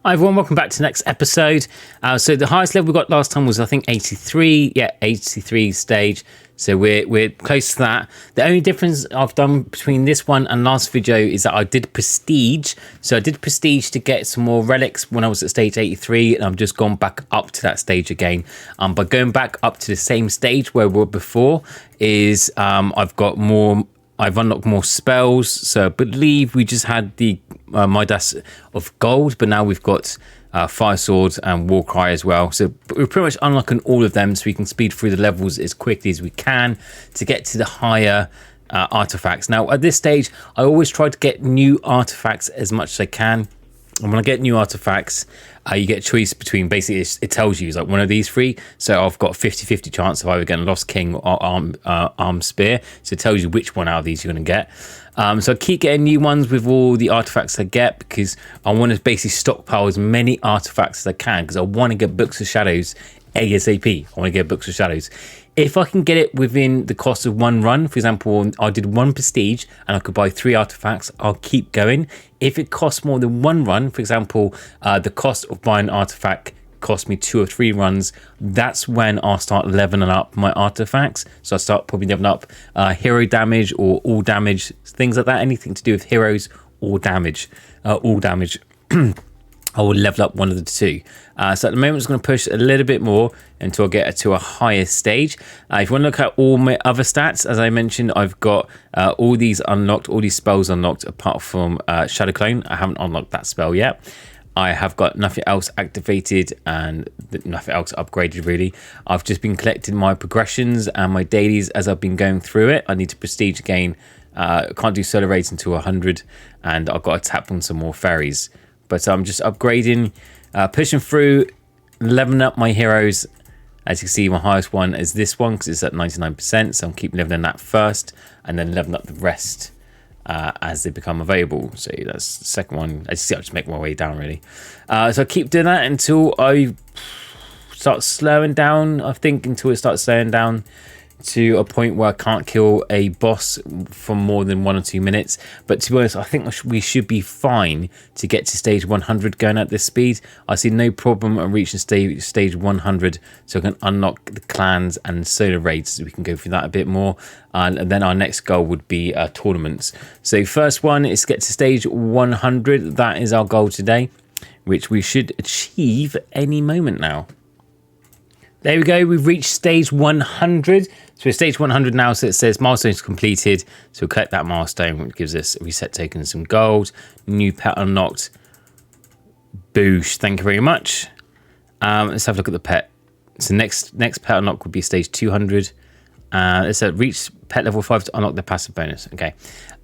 Hi everyone, welcome back to the next episode. So the highest level we got last time was I think 83. Yeah, 83 stage. So we're close to that. The only difference I've done between this one and last video is that I did prestige. So I did prestige to get some more relics when I was at stage 83, and I've just gone back up to that stage again. But going back up to the same stage where we were before is I've unlocked more spells. So I believe we just had the Midas of Gold, but now we've got Fire Sword and Warcry as well. So we're pretty much unlocking all of them so we can speed through the levels as quickly as we can to get to the higher artifacts. Now at this stage, I always try to get new artifacts as much as I can. And when I get new artifacts, you get a choice between, basically it tells you it's like one of these three. So I've got a 50-50 chance of either getting Lost King or Arm Spear. So it tells you which one out of these you're going to get. So I keep getting new ones with all the artifacts I get because I want to basically stockpile as many artifacts as I can because I want to get Books of Shadows ASAP. I want to get Books of Shadows. If I can get it within the cost of one run, for example, I did one prestige and I could buy 3 artifacts, I'll keep going. If it costs more than one run, for example, the cost of buying an artifact cost me 2 or 3 runs, that's when I'll start leveling up my artifacts. So I start probably leveling up hero damage or all damage, things like that, anything to do with heroes or damage, all damage. I will level up one of the two. So at the moment, I'm just going to push a little bit more until I get to a higher stage. If you want to look at all my other stats, as I mentioned, I've got all these unlocked, all these spells unlocked, apart from Shadow Clone. I haven't unlocked that spell yet. I have got nothing else activated and nothing else upgraded, really. I've just been collecting my progressions and my dailies as I've been going through it. I need to prestige again. I can't do solo raids until 100, and I've got to tap on some more fairies. But I'm just upgrading, pushing through, leveling up my heroes. As you can see, my highest one is this one because it's at 99%. So I'm keep leveling that first and then leveling up the rest as they become available. So that's the second one. As you see, I'll just make my way down really. So I keep doing that until I start slowing down. I think until it starts slowing down to a point where I can't kill a boss for more than 1 or 2 minutes. But to be honest, I think we should be fine to get to stage 100 going at this speed. I see no problem at reaching stage 100, so I can unlock the clans and solo raids, so we can go through that a bit more. And then our next goal would be tournaments. So first one is get to stage 100. That is our goal today, which we should achieve any moment now. There we go, we've reached stage 100. So we're stage 100 now, so it says milestones completed. So we'll collect that milestone, which gives us a reset token and some gold. New pet unlocked. Boosh, thank you very much. Let's have a look at the pet. So next pet unlock would be stage 200. Let's reach pet level 5 to unlock the passive bonus. Okay,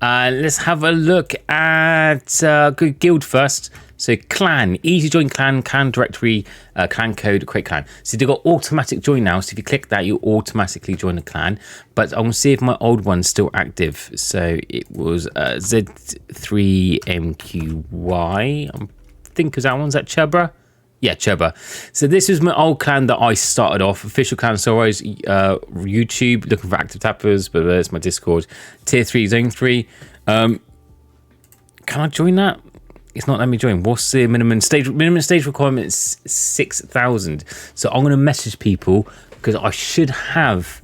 let's have a look at good guild first. So clan, easy join clan directory, clan code, create clan. So they've got automatic join now. So if you click that, you automatically join the clan. But I want to see if my old one's still active. So it was Z3MQY. I think that one's at Chubba. Yeah, Chubba. So this is my old clan that I started off. Official clan Soulrise, YouTube, looking for active tappers, but there's my Discord. Tier 3, Zone 3. Can I join that? It's not letting me join. What's the minimum stage requirement? Is 6,000. So I'm going to message people because I should have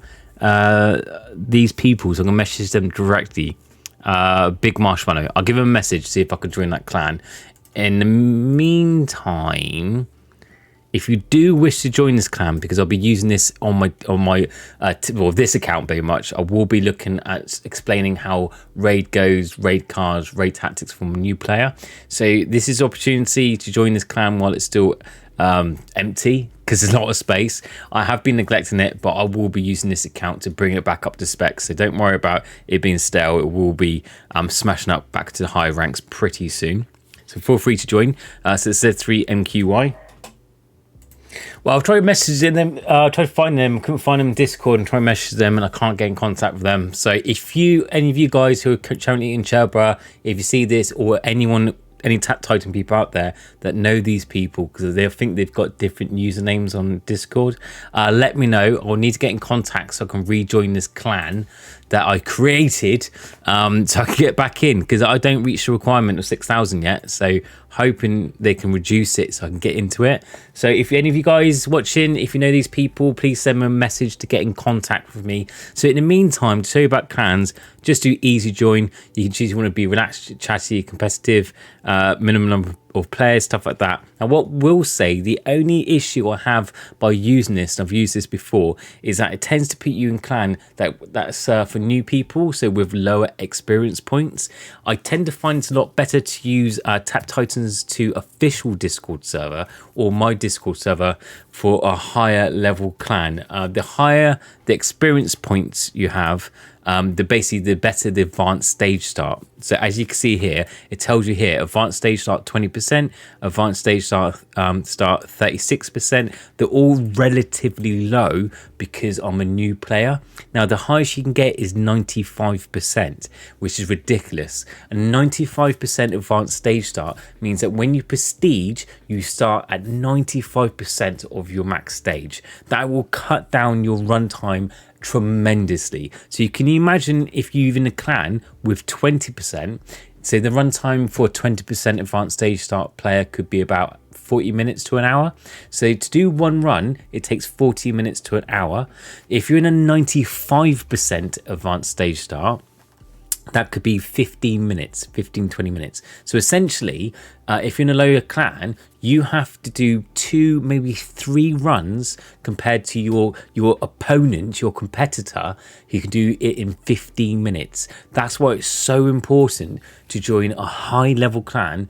these people. So I'm going to message them directly. Big Marshmallow. I'll give him a message, see if I can join that clan. In the meantime, if you do wish to join this clan, because I'll be using this on my this account very much, I will be looking at explaining how raid goes, raid cards, raid tactics from a new player. So this is an opportunity to join this clan while it's still empty, because there's a lot of space. I have been neglecting it, but I will be using this account to bring it back up to specs. So don't worry about it being stale. It will be smashing up back to the high ranks pretty soon. So feel free to join. So it's Z3MQY. Well, I've tried messaging them, tried to find them, couldn't find them in Discord and try to message them, and I can't get in contact with them. So if any of you guys who are currently in Chubba, if you see this, or anyone, any Titan people out there that know these people, because they think they've got different usernames on Discord, let me know. I'll need to get in contact so I can rejoin this clan that I created, so I can get back in, because I don't reach the requirement of 6,000 yet. So hoping they can reduce it so I can get into it. So if any of you guys watching, if you know these people, please send me a message to get in contact with me. So in the meantime, to tell you about clans, just do easy join. You can choose if you want to be relaxed, chatty, competitive, minimum number of players, stuff like that. And what we'll say, the only issue I have by using this, and I've used this before, is that it tends to put you in clan that's for new people, so with lower experience points. I tend to find it's a lot better to use Tap Titans to official Discord server or my Discord server for a higher level clan. The higher the experience points you have, the better the advanced stage start. So as you can see here, it tells you here advanced stage start 20%, advanced stage start 36%. They're all relatively low because I'm a new player. Now the highest you can get is 95%, which is ridiculous. And 95% advanced stage start means that when you prestige, you start at 95% of your max stage. That will cut down your runtime tremendously. So you can imagine if you're in a clan with 20%, so the runtime for a 20% advanced stage start player could be about 40 minutes to an hour. So to do one run, it takes 40 minutes to an hour. If you're in a 95% advanced stage start, that could be 15 minutes, 20 minutes. So essentially, if you're in a lower clan, you have to do 2, maybe 3 runs compared to your opponent, your competitor, who can do it in 15 minutes. That's why it's so important to join a high level clan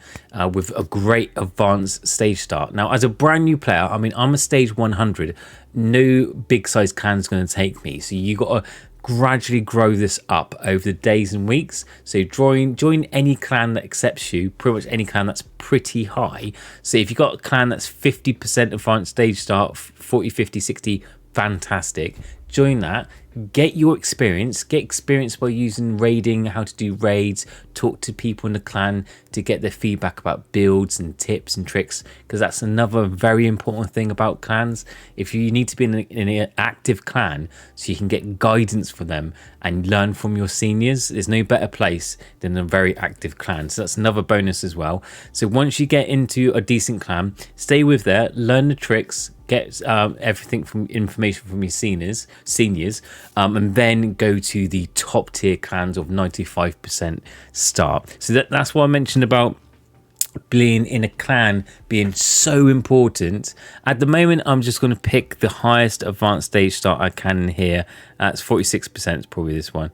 with a great advanced stage start. Now, as a brand new player, I mean, I'm a stage 100. No big size clan is going to take me. So you got to gradually grow this up over the days and weeks. So join any clan that accepts you, pretty much any clan that's pretty high. So if you've got a clan that's 50% advanced stage start, 40, 50, 60, fantastic. Join that, get experience by using raiding, how to do raids, talk to people in the clan to get their feedback about builds and tips and tricks, because that's another very important thing about clans. If you need to be in an active clan so you can get guidance from them and learn from your seniors, there's no better place than a very active clan. So that's another bonus as well. So once you get into a decent clan, stay with there, learn the tricks, get everything from information from your seniors, and then go to the top tier clans of 95% start. So that's what I mentioned about being in a clan being so important. At the moment, I'm just going to pick the highest advanced stage start I can in here. That's 46%. It's probably this one.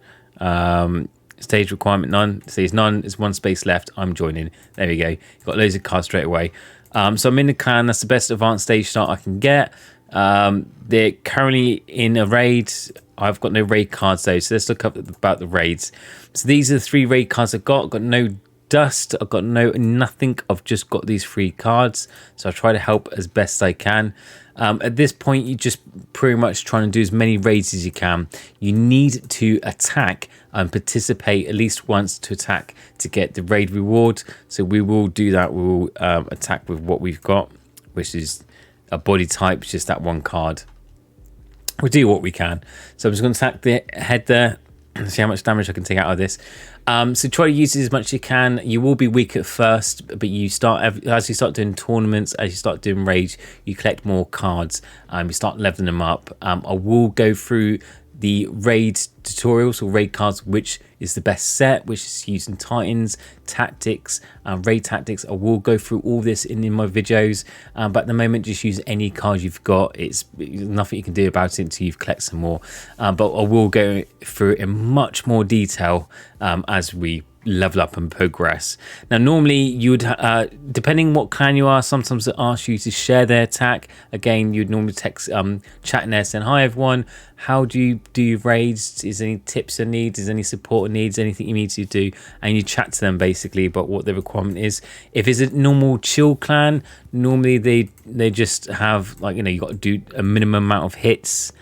Stage requirement none. It says none. There's 1 space left. I'm joining. There we go. You've got loads of cards straight away. So I'm in the clan. That's the best advanced stage start I can get. They're currently in a raid. I've got no raid cards though, so let's look up about the raids. So these are the 3 raid cards I've got. I've got no dust, I've got nothing. I've just got these 3 cards, so I try to help as best I can. At this point, you're just pretty much trying to do as many raids as you can. You need to attack and participate at least once to attack to get the raid reward. So we will do that. We will attack with what we've got, which is a body type, just that 1 card. We'll do what we can. So I'm just going to attack the head there and see how much damage I can take out of this. So try to use it as much as you can. You will be weak at first, but you start as you start doing tournaments, as you start doing raids, you collect more cards. You start leveling them up. I will go through the raid tutorials or raid cards, which is the best set, which is using Titans, tactics, raid tactics. I will go through all this in my videos, but at the moment, just use any card you've got. It's nothing you can do about it until you've collected some more. But I will go through it in much more detail as we level up and progress. Now normally you would depending what clan you are, sometimes they ask you to share their attack. Again, you'd normally text chat in there saying, hi everyone, how do you do raids? Is there any tips and needs? Is there any support needs? Anything you need to do? And you chat to them basically about what the requirement is. If it's a normal chill clan, normally they just have, like, you know, you got to do a minimum amount of hits,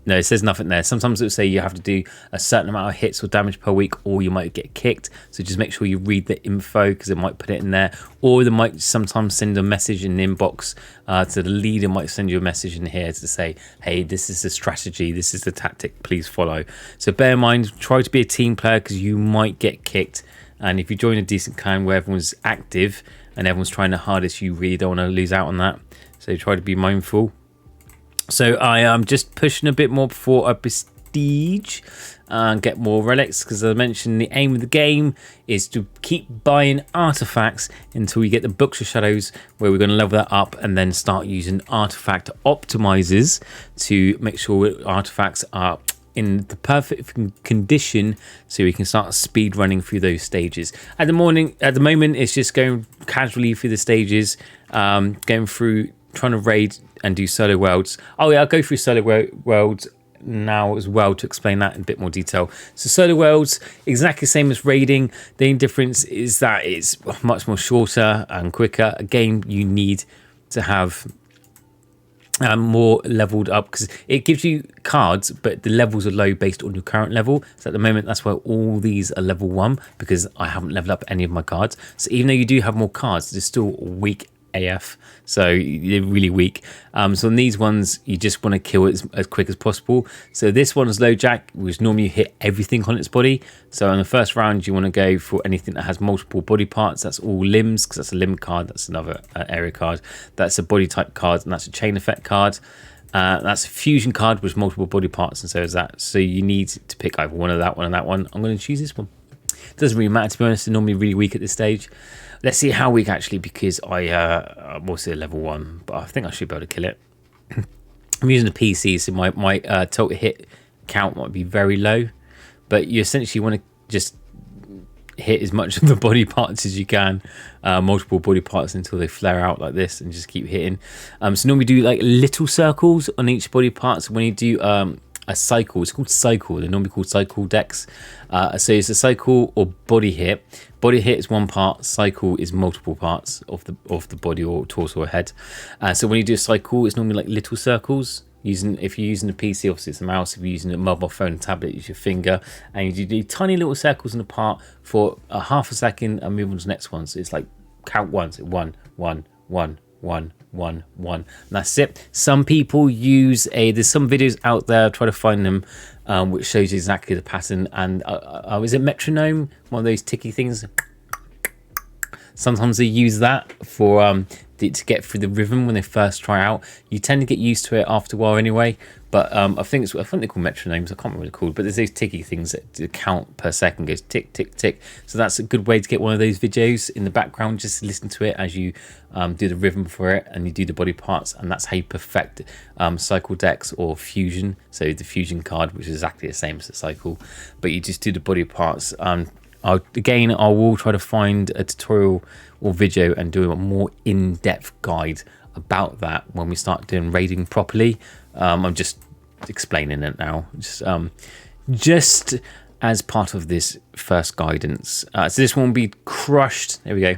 No, it says nothing there. Sometimes it'll say you have to do a certain amount of hits or damage per week, or you might get kicked. So just make sure you read the info, because it might put it in there. Or they might sometimes send a message in the inbox to the leader, might send you a message in here to say, hey, this is the strategy, this is the tactic, please follow. So bear in mind, try to be a team player, because you might get kicked. And if you join a decent clan where everyone's active and everyone's trying the hardest, you really don't want to lose out on that. So try to be mindful. So I am just pushing a bit more for a prestige and get more relics, because as I mentioned, the aim of the game is to keep buying artifacts until we get the Books of Shadows, where we're going to level that up and then start using artifact optimizers to make sure artifacts are in the perfect condition so we can start speed running through those stages. At the moment it's just going casually through the stages, going through, trying to raid and do solo worlds. Oh yeah, I'll go through solo worlds now as well to explain that in a bit more detail. So solo worlds, exactly the same as raiding. The only difference is that it's much more shorter and quicker. Again, you need to have more leveled up, because it gives you cards, but the levels are low based on your current level. So at the moment, that's why all these are level 1, because I haven't leveled up any of my cards. So even though you do have more cards, they're still weak AF, so they're really weak. So on these ones, you just want to kill it as quick as possible. So this one is low jack, which normally hit everything on its body. So in the first round, you want to go for anything that has multiple body parts. That's all limbs, because that's a limb card. That's another area card. That's a body type card, and that's a chain effect card. That's a fusion card with multiple body parts, and so is that. So you need to pick either one of that one and that one. I'm going to choose this one. It doesn't really matter, to be honest. They're normally really weak at this stage. Let's see how weak, actually, because I'm also level 1, but I think I should be able to kill it. I'm using a PC, so my total hit count might be very low, but you essentially want to just hit as much of the body parts as you can, multiple body parts, until they flare out like this, and just keep hitting. So normally do like little circles on each body part. So when you do a cycle, it's called cycle, they're normally called cycle decks. So it's a cycle or body hit. Body hit is one part, cycle is multiple parts of the body or torso or head. So when you do a cycle, it's normally like little circles. If you're using a PC, obviously it's a mouse. If you're using a mobile phone and tablet, it's your finger, and you do tiny little circles in a part for a half a second and move on to the next one. So it's like count once, 1, 1, 1, 1, 1, 1, and that's it. Some people use there's some videos out there, try to find them, which shows you exactly the pattern. And is it metronome, one of those ticky things? Sometimes they use that for to get through the rhythm when they first try out. You tend to get used to it after a while anyway, but I think they're called metronomes. I can't remember what they're called, but there's these ticky things that count per second, goes tick tick tick. So that's a good way to get one of those videos in the background, just listen to it as you do the rhythm for it, and you do the body parts, and that's how you perfect cycle decks or fusion. So the fusion card, which is exactly the same as the cycle, but you just do the body parts. I will try to find a tutorial or video and do a more in-depth guide about that when we start doing raiding properly. I'm just explaining it now, just as part of this first guidance. So this one will be crushed. There we go.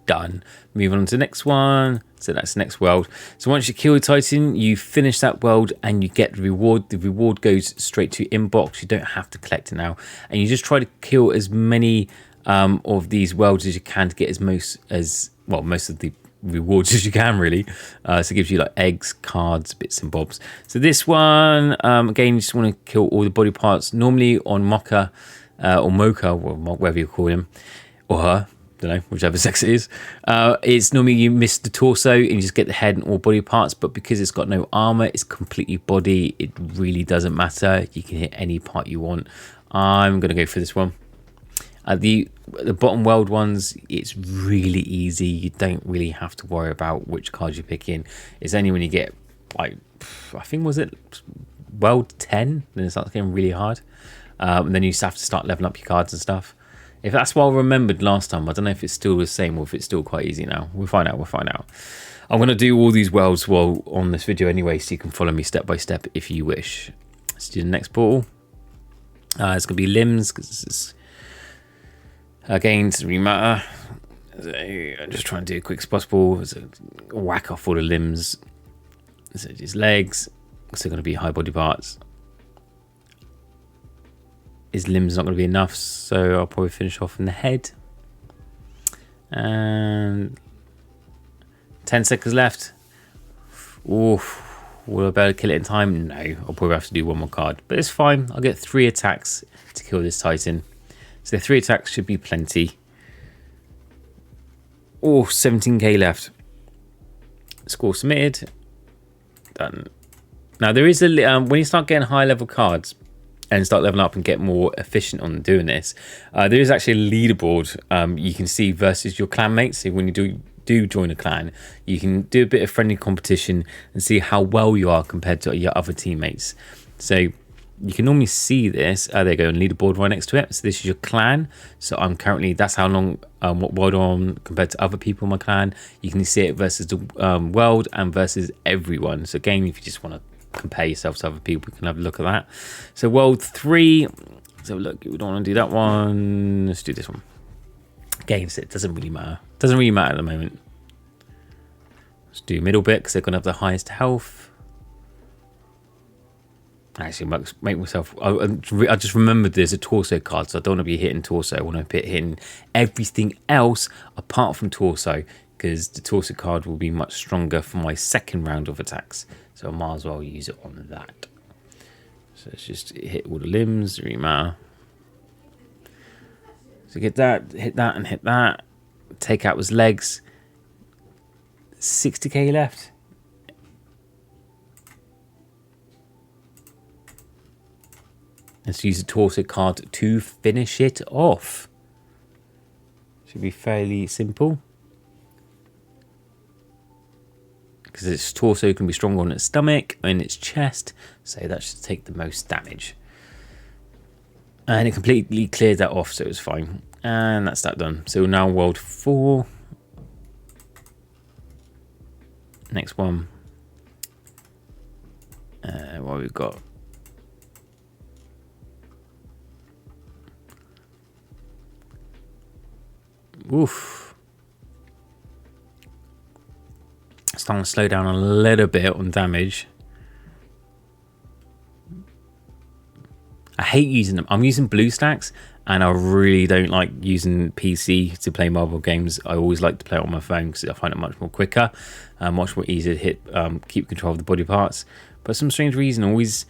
Done. Move on to the next one. So that's the next world. So once you kill the Titan, you finish that world and you get the reward. The reward goes straight to your inbox. You don't have to collect it now. And you just try to kill as many of these worlds as you can to get most of the rewards as you can, really. So it gives you like eggs, cards, bits and bobs. So this one, again, you just want to kill all the body parts. Normally on Mocha or Mocha, or whatever you call him, or her, don't know, whichever sex it is. It's normally you miss the torso and you just get the head and all body parts, but because it's got no armor, it's completely body, it really doesn't matter. You can hit any part you want. I'm gonna go for this one. The bottom world ones, it's really easy. You don't really have to worry about which cards you pick in. It's only when you get like, I think, was it world 10, then it starts getting really hard, and then you just have to start leveling up your cards and stuff. If that's what I remembered last time, I don't know if it's still the same or if it's still quite easy now. We'll find out. I'm going to do all these worlds on this video anyway, so you can follow me step by step if you wish. Let's do the next portal. It's going to be limbs, because this is, again, doesn't really matter. So I'm just trying to do as quick as possible. So whack off all the limbs. So just legs, So going to be high body parts. His limbs not going to be enough, so I'll probably finish off in the head. And 10 seconds left. Oof. Will I be able to kill it in time? No, I'll probably have to do one more card, but it's fine. I'll get 3 attacks to kill this Titan. So 3 attacks should be plenty. Oh, 17k left. Score submitted. Done. Now there is a when you start getting high level cards and start leveling up and get more efficient on doing this, there is actually a leaderboard you can see versus your clan mates. So when you do join a clan, you can do a bit of friendly competition and see how well you are compared to your other teammates. So you can normally see this. There you go, and leaderboard right next to it. So this is your clan. So I'm currently, that's how long, what world I'm compared to other people in my clan. You can see it versus the world and versus everyone. So again, if you just want to compare yourself to other people, you can have a look at that. So world 3. So look, we don't want to do that one. Let's do this one. Against it doesn't really matter. Doesn't really matter at the moment. Let's do middle bit because they're going to have the highest health. Actually, make myself. I just remembered there's a torso card, so I don't want to be hitting torso. I want to be hitting everything else apart from torso, because the torso card will be much stronger for my second round of attacks. So I might as well use it on that. So let's just hit all the limbs. Doesn't really matter. So get that, hit that, and hit that. Take out his legs. 60k left. Let's use the torso card to finish it off. Should be fairly simple. Because its torso can be stronger on its stomach and its chest, so that should take the most damage. And it completely cleared that off, so it was fine. And that's that done. So now world 4. Next one. What we've got? Oof. Starting to slow down a little bit on damage. I hate using them. I'm using BlueStacks, and I really don't like using PC to play mobile games. I always like to play it on my phone because I find it much more quicker, much more easier to hit, keep control of the body parts. But for some strange reason, I always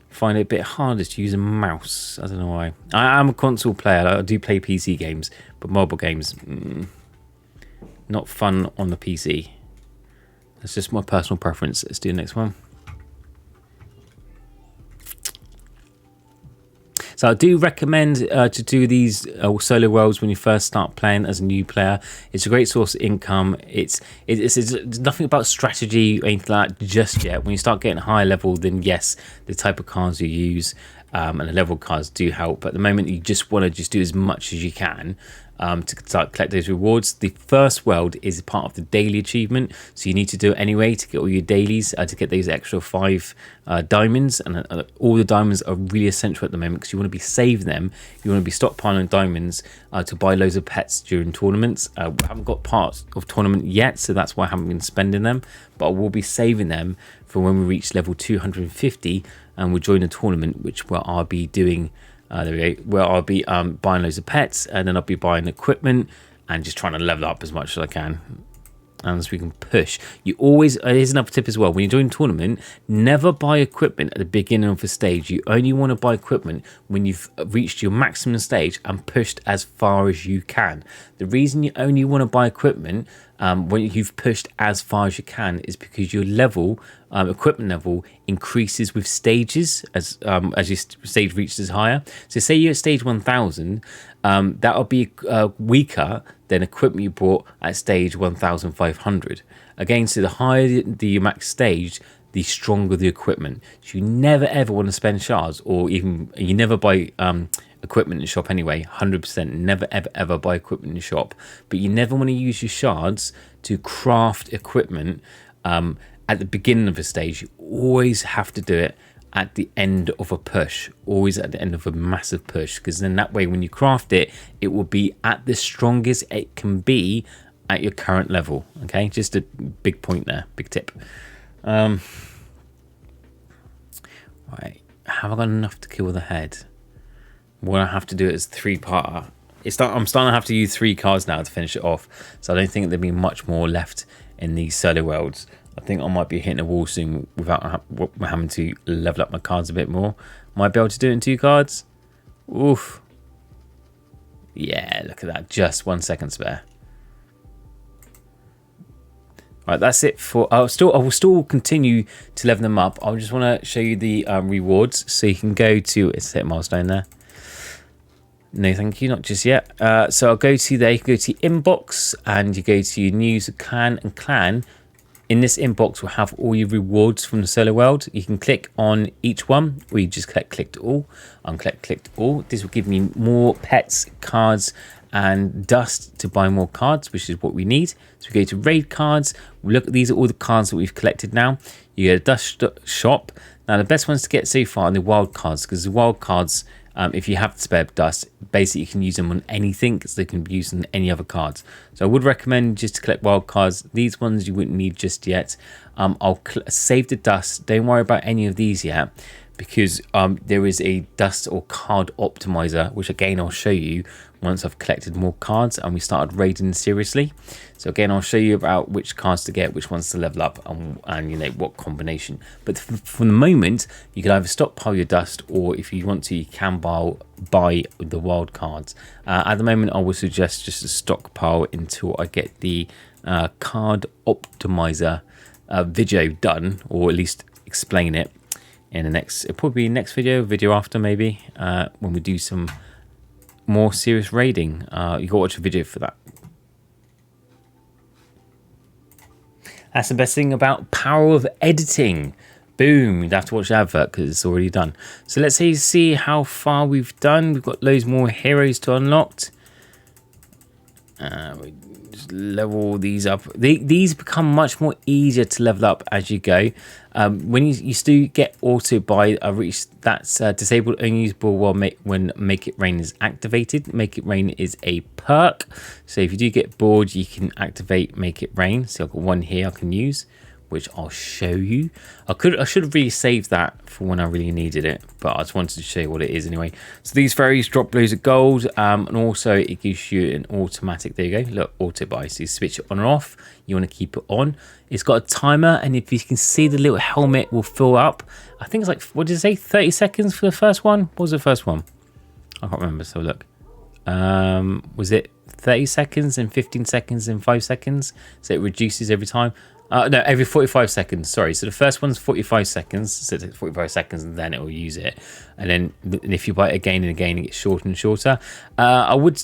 find it a bit harder to use a mouse. I don't know why. I am a console player. I do play PC games, but mobile games, not fun on the PC. That's just my personal preference. Let's do the next one. So I do recommend to do these solo worlds when you first start playing as a new player. It's a great source of income. It's nothing about strategy or anything like that just yet. When you start getting higher level, then yes, the type of cards you use and the level cards do help. But at the moment, you just want to just do as much as you can to start collect those rewards. The first world is part of the daily achievement, so you need to do it anyway to get all your dailies, to get those extra 5 diamonds. And all the diamonds are really essential at the moment because you want to be saving them. You want to be stockpiling diamonds to buy loads of pets during tournaments. We haven't got part of tournament yet, so that's why I haven't been spending them, but I will be saving them for when we reach level 250 and we'll join a tournament, which where I'll be doing there we go, where I'll be buying loads of pets, and then I'll be buying equipment and just trying to level up as much as I can. And so we can push. You always, here's another tip as well, when you join a tournament, never buy equipment at the beginning of the stage. You only want to buy equipment when you've reached your maximum stage and pushed as far as you can. The reason you only want to buy equipment when you've pushed as far as you can is because your level, equipment level, increases with stages as your stage reaches higher. So say you're at stage 1000, that'll be weaker than equipment you bought at stage 1500. Again, so the higher the max stage, the stronger the equipment. So you never ever want to spend shards, or even you never buy equipment in the shop anyway. 100% never ever buy equipment in the shop. But you never want to use your shards to craft equipment at the beginning of a stage. You always have to do it at the end of a push, always at the end of a massive push, because then that way when you craft it, it will be at the strongest it can be at your current level. Okay, just a big point there, big tip. Right, have I got enough to kill the head? What I have to do it as 3-parter. I'm starting to have to use 3 cards now to finish it off, so I don't think there'll be much more left in these solo worlds. I think I might be hitting a wall soon without having to level up my cards a bit more. Might be able to do it in 2 cards. Oof. Yeah, look at that. Just 1 second spare. Right, that's it for. I will still continue to level them up. I just want to show you the rewards, so you can go to. It's a milestone there. No, thank you, not just yet. So I'll go to there. You can go to inbox, and you go to news, clan, and clan. In this inbox, we'll have all your rewards from the solo world. You can click on each one, or you just click to all. Click all. This will give me more pets, cards, and dust to buy more cards, which is what we need. So we go to raid cards. We look at these are all the cards that we've collected now. You go to dust shop. Now the best ones to get so far are the wild cards, because the wild cards, if you have the spare dust, basically you can use them on anything, because they can be used on any other cards. So I would recommend just to collect wild cards. These ones you wouldn't need just yet. I'll save the dust. Don't worry about any of these yet, because there is a dust or card optimizer, which again I'll show you once I've collected more cards and we started raiding seriously. So again, I'll show you about which cards to get, which ones to level up, and you know what combination. But for the moment, you can either stockpile your dust, or if you want to, you can buy the wild cards. At the moment, I would suggest just a stockpile until I get the card optimizer video done, or at least explain it in the next. It'll probably be next video after maybe, when we do some more serious raiding. You gotta watch a video for that. That's the best thing about power of editing. Boom, you'd have to watch the advert because it's already done. So let's see how far we've done. We've got loads more heroes to unlock. We just level these up. These become much more easier to level up as you go. When you still get auto buy reach, that's disabled only usable when Make It Rain is activated. Make It Rain is a perk, so if you do get bored, you can activate Make It Rain. So I've got one here I can use, which I'll show you. I should have really saved that for when I really needed it, but I just wanted to show you what it is anyway. So these fairies drop loads of gold, and also it gives you an automatic, there you go, look, auto buy. So you switch it on and off, you want to keep it on. It's got a timer, and if you can see, the little helmet will fill up. I think it's like, what did it say, 30 seconds for the first one? What was the first one? I can't remember, so look. Was it 30 seconds and 15 seconds and 5 seconds? So it reduces every time. No, every 45 seconds, sorry. So the first one's 45 seconds, so it takes 45 seconds and then it will use it. And then if you buy it again and again, it gets shorter and shorter. I would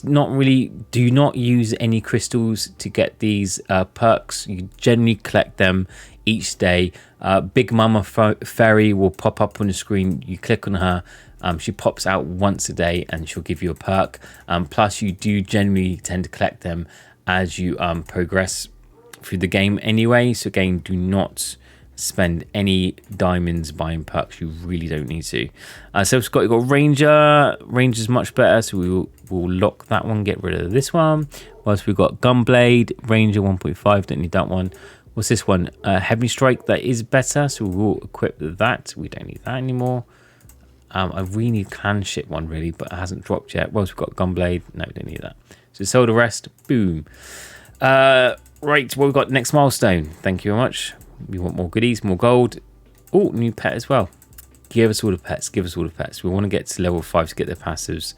do not use any crystals to get these perks. You generally collect them each day. Big Mama Fairy will pop up on the screen. You click on her. She pops out once a day and she'll give you a perk. Plus, you do generally tend to collect them as you progress through the game anyway. So again, do not spend any diamonds buying perks. You really don't need to. So we've got Ranger. Ranger's much better, so we'll lock that one, get rid of this one. Whilst we've got Gunblade, Ranger 1.5, don't need that one. What's this one? Heavy Strike, that is better, so we'll equip that. We don't need that anymore. I really need Clan Ship one really, but it hasn't dropped yet. Whilst we've got Gunblade, no, we don't need that. So sold the rest, boom. Right, what we've got next milestone. Thank you very much. We want more goodies, more gold. Oh, new pet as well. Give us all the pets. Give us all the pets. We want to get to level 5 to get the passives.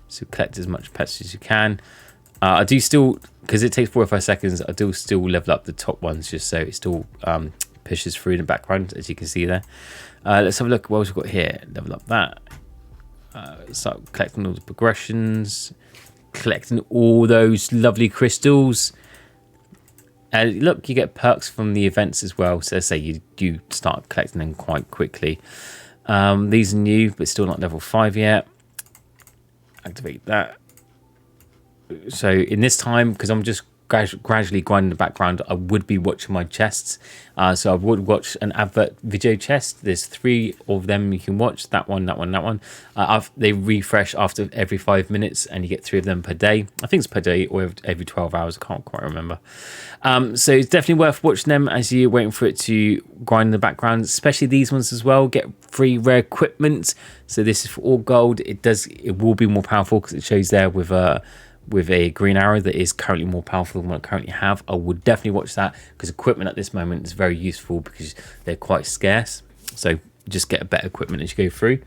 So collect as much pets as you can. I do still, because it takes 4 or 5 seconds, I do still level up the top ones just so it still pushes through in the background, as you can see there. Let's have a look what else we've got here. Level up that. Start collecting all the progressions. Collecting all those lovely crystals. Look, you get perks from the events as well. So let's say you do start collecting them quite quickly. These are new, but still not level 5 yet. Activate that. So in this time, because I'm just gradually grind in the background, I would be watching my chests. So I would watch an advert video chest. There's 3 of them you can watch. That one, that one, that one. They refresh after every 5 minutes, and you get 3 of them per day. I think it's per day or every 12 hours. I can't quite remember. So it's definitely worth watching them as you're waiting for it to grind in the background, especially these ones as well. Get free rare equipment. So this is for all gold. It will be more powerful because it shows there with a green arrow that is currently more powerful than what I currently have. I would definitely watch that because equipment at this moment is very useful because they're quite scarce. So just get a better equipment as you go through.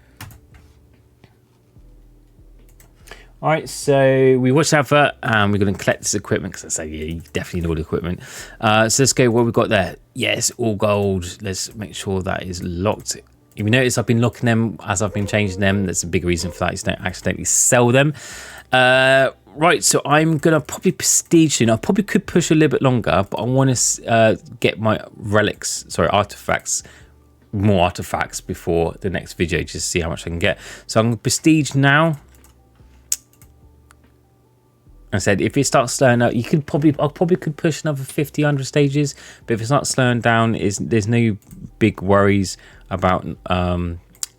All right, so we watched the advert and we're going to collect this equipment because I say, yeah, you definitely need all the equipment. So let's go what we've got there. Yes, all gold. Let's make sure that is locked. If you notice, I've been locking them as I've been changing them. That's a big reason for that, is don't accidentally sell them. Right, so I'm going to probably prestige soon. I probably could push a little bit longer, but I want to get my artifacts, more artifacts before the next video, just to see how much I can get. So I'm going to prestige now. I said if it starts slowing up, I probably could push another 50, 100 stages. But if it starts slowing down, there's no big worries about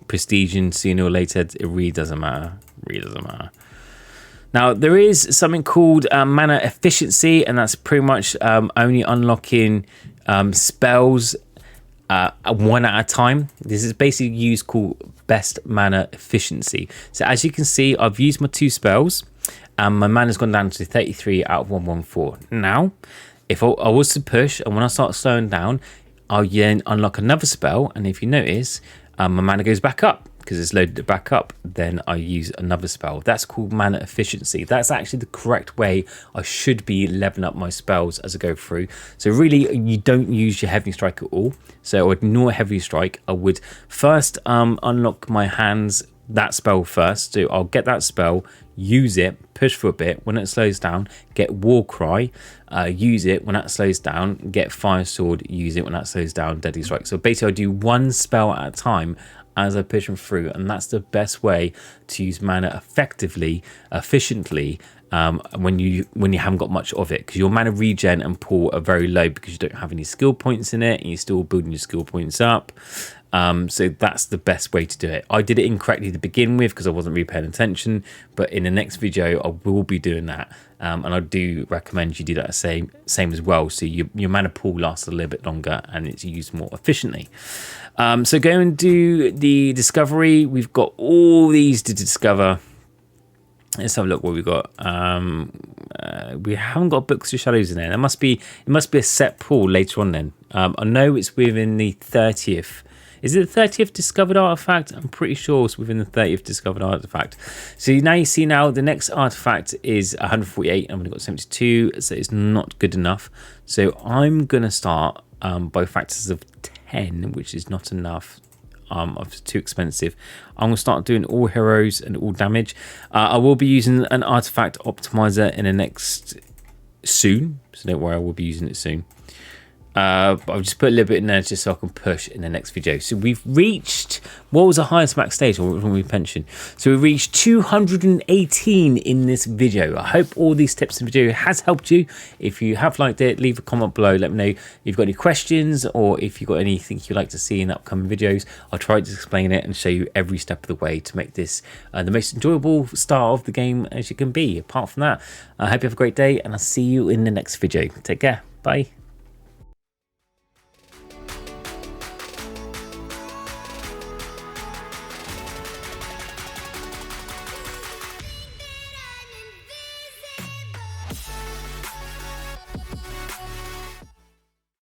prestiging sooner or later. It really doesn't matter. Really doesn't matter. Now there is something called mana efficiency, and that's pretty much only unlocking spells one at a time. This is basically used called best mana efficiency. So as you can see, I've used my 2 spells. My mana's gone down to 33 out of 114. Now, if I was to push, and when I start slowing down, I'll then unlock another spell. And if you notice, my mana goes back up because it's loaded it back up. Then I use another spell. That's called mana efficiency. That's actually the correct way I should be leveling up my spells as I go through. So really, you don't use your heavy strike at all. So I would ignore heavy strike. I would first unlock my hands, that spell first. So I'll get that spell, use it, push for a bit. When it slows down, get War Cry, use it. When that slows down, get Fire Sword, use it. When that slows down, Deadly Strike. So basically I do one spell at a time as I push them through, and that's the best way to use mana effectively, efficiently, when you haven't got much of it, because your mana regen and pull are very low because you don't have any skill points in it and you're still building your skill points up. So that's the best way to do it. I did it incorrectly to begin with because I wasn't really paying attention, but in the next video I will be doing that, and I do recommend you do that same as well, so your mana pool lasts a little bit longer and it's used more efficiently. So go and do the discovery. We've got all these to discover. Let's have a look what we've got. We haven't got Books of Shadows in there. It must be a set pool later on then. I know it's within the 30th. Is it the 30th discovered artifact? I'm pretty sure it's within the 30th discovered artifact. So now you see now the next artifact is 148. I've only got 72, so it's not good enough. So I'm going to start by factors of 10, which is not enough. It's too expensive. I'm going to start doing all heroes and all damage. I will be using an artifact optimizer in the next soon. So don't worry, I will be using it soon. But I'll just put a little bit in there just so I can push in the next video. So we've reached, what was the highest max stage when we pensioned? So we reached 218 in this video. I hope all these tips in the video has helped you. If you have liked it, leave a comment below. Let me know if you've got any questions or if you've got anything you'd like to see in upcoming videos. I'll try to explain it and show you every step of the way to make this the most enjoyable start of the game as you can be. Apart from that, I hope you have a great day and I'll see you in the next video. Take care. Bye.